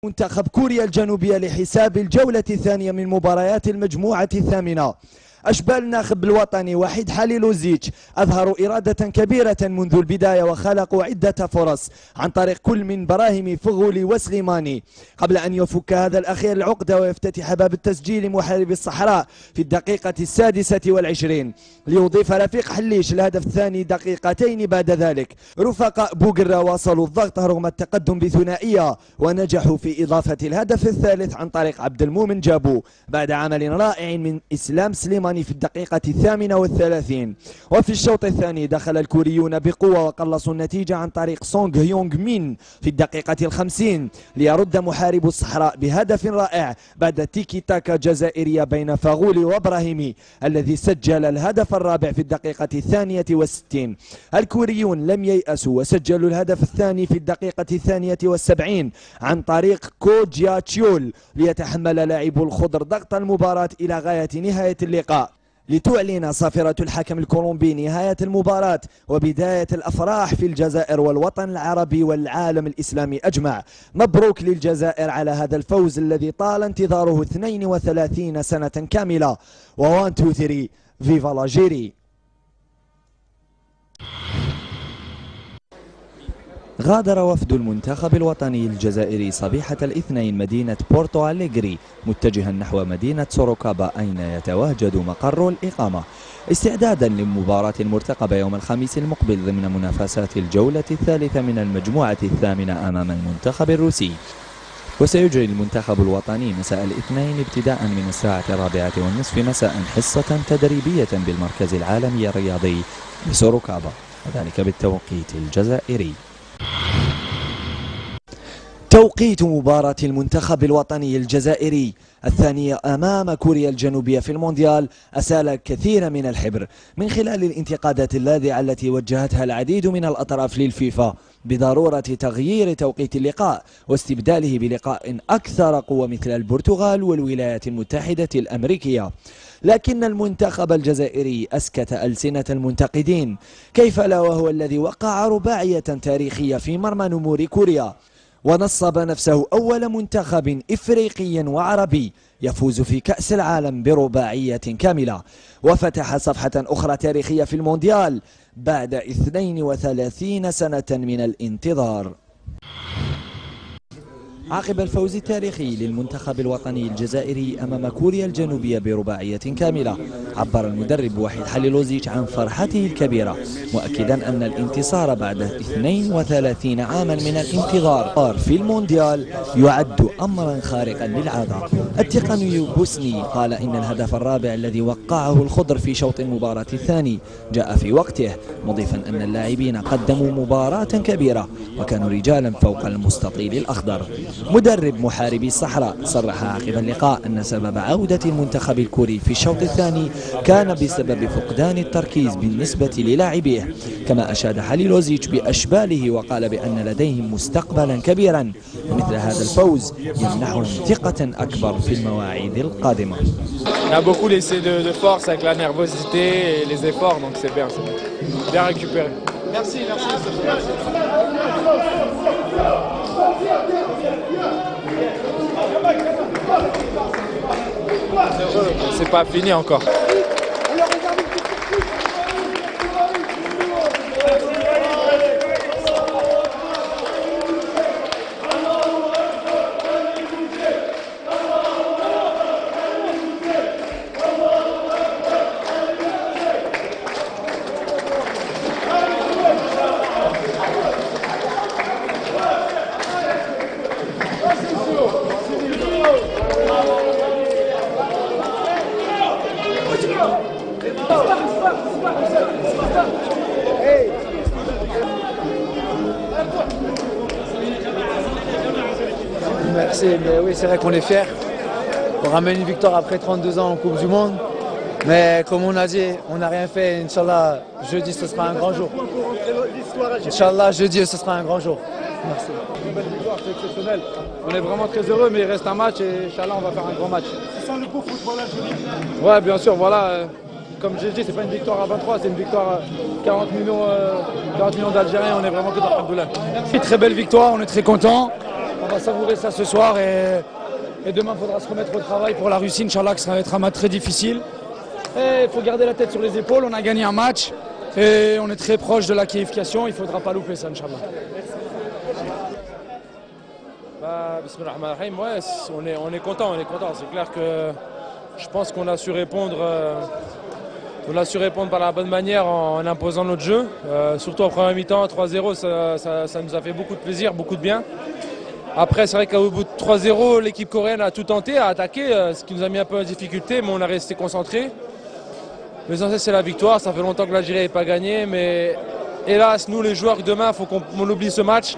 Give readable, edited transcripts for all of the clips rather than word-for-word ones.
منتخب كوريا الجنوبية لحساب الجولة الثانية من مباريات المجموعة الثامنة. أشبال الناخب الوطني وحيد حليلوزيتش أظهروا إرادة كبيرة منذ البداية وخلقوا عدة فرص عن طريق كل من براهيم فغولي وسليماني قبل أن يفك هذا الأخير العقدة ويفتتح باب التسجيل محاربي الصحراء في الدقيقة 26 ليضيف رفيق حليش الهدف الثاني دقيقتين بعد ذلك. رفقاء بوغرا واصلوا الضغط رغم التقدم بثنائية ونجحوا في إضافة الهدف الثالث عن طريق عبد المؤمن جابو بعد عمل رائع من إسلام سليماني في الدقيقة 38. وفي الشوط الثاني دخل الكوريون بقوة وقلصوا النتيجة عن طريق سونغ هيونغ مين في الدقيقة 50 ليرد محارب الصحراء بهدف رائع بعد تيكي تاكا جزائرية بين فاغولي وابراهيمي الذي سجل الهدف الرابع في الدقيقة 62. الكوريون لم ييأسوا وسجلوا الهدف الثاني في الدقيقة 72 عن طريق كوجيا تشيول ليتحمل لاعب الخضر ضغط المباراة إلى غاية نهاية اللقاء لتعلن صافرة الحكم الكولومبي نهاية المباراة وبداية الأفراح في الجزائر والوطن العربي والعالم الإسلامي أجمع. مبروك للجزائر على هذا الفوز الذي طال انتظاره 32 سنة كاملة. و1 2 3 فيفا لاجيري. غادر وفد المنتخب الوطني الجزائري صبيحة الاثنين مدينة بورتو أليغري متجها نحو مدينة سوروكابا أين يتواجد مقر الإقامة استعدادا للمباراة المرتقبة يوم الخميس المقبل ضمن منافسات الجولة الثالثة من المجموعة الثامنة أمام المنتخب الروسي. وسيجري المنتخب الوطني مساء الاثنين ابتداء من الساعة 4:30 مساء حصة تدريبية بالمركز العالمي الرياضي بسوروكابا وذلك بالتوقيت الجزائري. توقيت مباراة المنتخب الوطني الجزائري الثانية أمام كوريا الجنوبية في المونديال أسال كثير من الحبر من خلال الانتقادات اللاذعة التي وجهتها العديد من الأطراف للفيفا بضرورة تغيير توقيت اللقاء واستبداله بلقاء أكثر قوة مثل البرتغال والولايات المتحدة الأمريكية. لكن المنتخب الجزائري أسكت ألسنة المنتقدين كيف لا وهو الذي وقع رباعية تاريخية في مرمى نمور كوريا ونصب نفسه أول منتخب إفريقي وعربي يفوز في كأس العالم برباعية كاملة وفتح صفحة أخرى تاريخية في المونديال بعد 32 سنة من الانتظار. عقب الفوز التاريخي للمنتخب الوطني الجزائري أمام كوريا الجنوبية برباعية كاملة عبر المدرب وحيد حليلوزيتش عن فرحته الكبيرة مؤكدا أن الانتصار بعد 32 عاما من الانتظار في المونديال يعد أمرا خارقا للعادة. التقني بوسني قال إن الهدف الرابع الذي وقعه الخضر في شوط المباراة الثاني جاء في وقته مضيفا أن اللاعبين قدموا مباراة كبيرة وكانوا رجالا فوق المستطيل الأخضر. مدرب محاربي الصحراء صرح عقب اللقاء أن سبب عودة المنتخب الكوري في الشوط الثاني كان بسبب فقدان التركيز بالنسبة للاعبيه كما أشاد حليلوزيتش بأشباله وقال بأن لديهم مستقبلا كبيرا ومثل هذا الفوز يمنحهم ثقة أكبر في المواعيد القادمة. On a beaucoup laissé de force avec la nervosité et les efforts, donc c'est bien récupéré. Merci. C'est pas fini encore. Merci, mais oui, c'est vrai qu'on est fiers. On ramène une victoire après 32 ans en Coupe du Monde. Mais comme on a dit, on n'a rien fait. Inch'Allah, jeudi, ce sera un grand jour. Inch'Allah, jeudi, ce sera un grand jour. Merci. Une belle victoire, c'est exceptionnel. On est vraiment très heureux, mais il reste un match et Inch'Allah, on va faire un grand match. C'est ça le beau football algérien. Ouais, bien sûr, voilà. Comme j'ai dit, c'est pas une victoire à 23, c'est une victoire à 40 millions d'Algériens. On est vraiment que dans le boulot. Très belle victoire, on est très contents. va savourer ça ce soir et demain il faudra se remettre au travail pour la Russie, Inch'Allah, que ça va être un match très difficile. Et il faut garder la tête sur les épaules, on a gagné un match et on est très proche de la qualification, il ne faudra pas louper ça, Inch'Allah. Bismillah ar-Rahman ar-Rahim, ouais, on est content. C'est clair que je pense qu'on a su répondre. On a su répondre par la bonne manière en imposant notre jeu. Surtout en première mi-temps, 3-0, ça nous a fait beaucoup de plaisir, beaucoup de bien. Après, c'est vrai qu'au bout de 3-0, l'équipe coréenne a tout tenté, a attaqué, ce qui nous a mis un peu en difficulté, mais on a resté concentré. L'essentiel, c'est la victoire. Ça fait longtemps que l'Algérie n'avait pas gagné, mais hélas, nous, les joueurs, demain, il faut qu'on oublie ce match.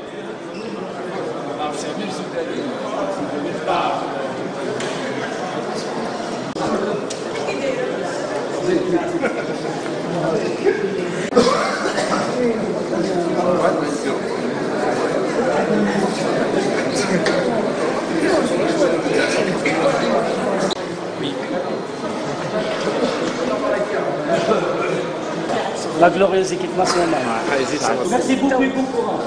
La glorieuse équipe nationale. Merci beaucoup et bon courage.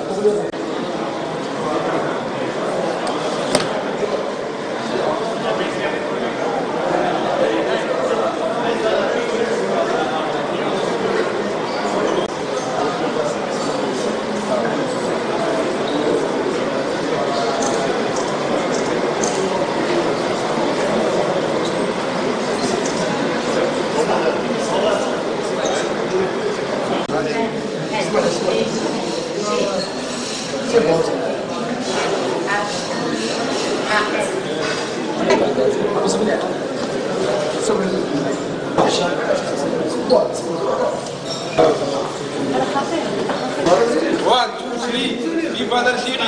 Viva l'Algérie!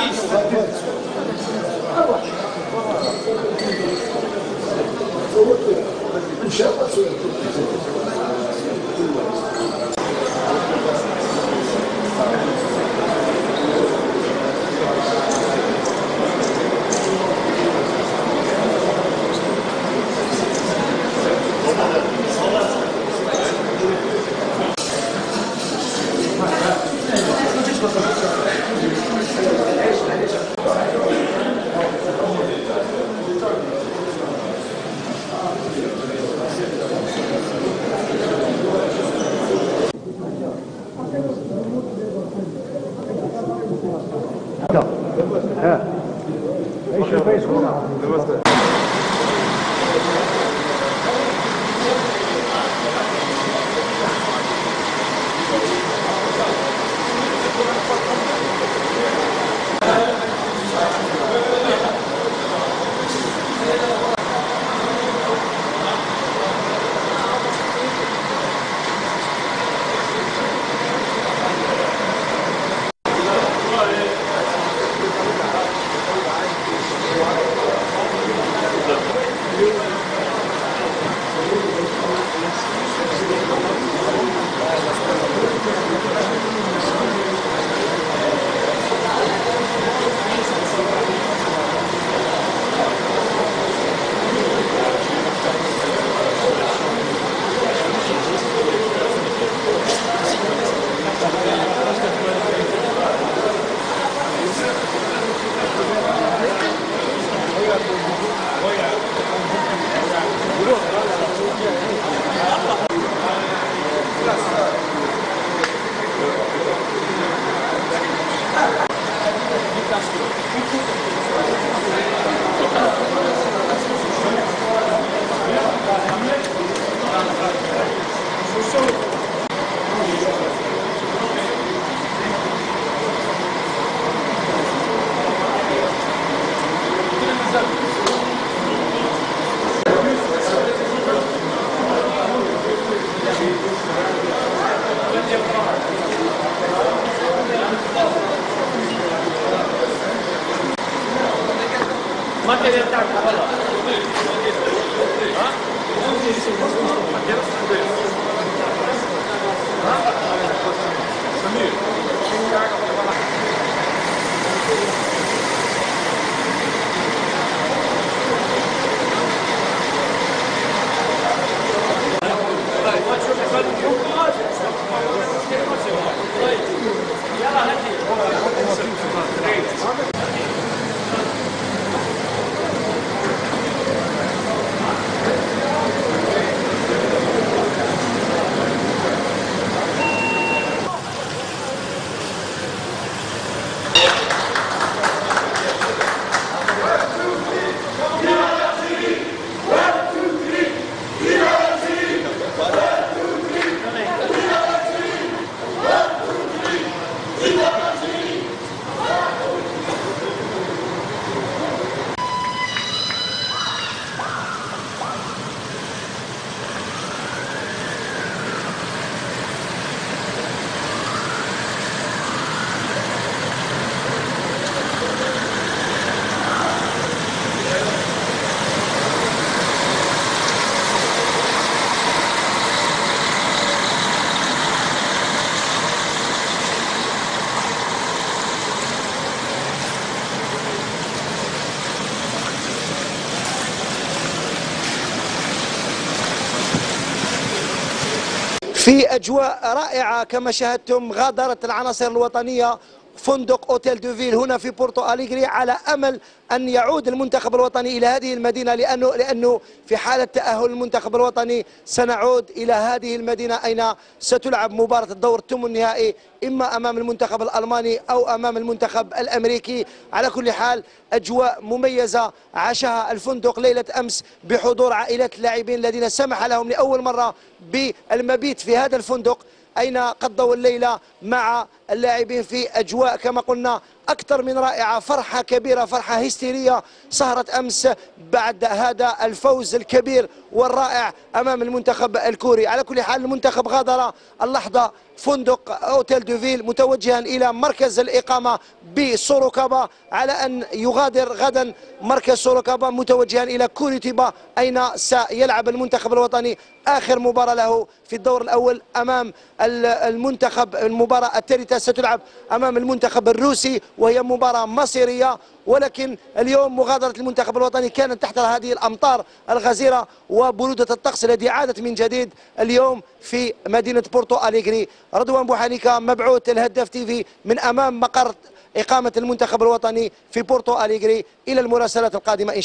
في أجواء رائعة كما شاهدتم. غادرت العناصر الوطنية فندق أوتيل دو فيل هنا في بورتو أليغري على أمل أن يعود المنتخب الوطني إلى هذه المدينة، لأنه في حالة تأهل المنتخب الوطني سنعود إلى هذه المدينة أين ستلعب مباراة الدور الثمن النهائي، إما أمام المنتخب الألماني أو أمام المنتخب الأمريكي. على كل حال أجواء مميزة عاشها الفندق ليلة أمس بحضور عائلات اللاعبين الذين سمح لهم لأول مرة بالمبيت في هذا الفندق، أين قضوا الليلة مع اللاعبين في أجواء كما قلنا أكثر من رائعة. فرحة كبيرة، فرحة هستيرية صهرت أمس بعد هذا الفوز الكبير والرائع أمام المنتخب الكوري. على كل حال المنتخب غادر اللحظة فندق أوتيل دو فيل متوجها إلى مركز الإقامة بسوروكابا، على أن يغادر غدا مركز سوروكابا متوجها إلى كوريتيبا أين سيلعب المنتخب الوطني آخر مباراة له في الدور الأول أمام المنتخب. المباراة الثالثة ستلعب أمام المنتخب الروسي وهي مباراة مصيرية، ولكن اليوم مغادرة المنتخب الوطني كانت تحت هذه الأمطار الغزيرة وبرودة الطقس التي عادت من جديد اليوم في مدينة بورتو أليغري. رضوان بوحانيكا، مبعوث الهداف تيفي من أمام مقر إقامة المنتخب الوطني في بورتو أليغري. إلى المراسلات القادمة إن شاء الله.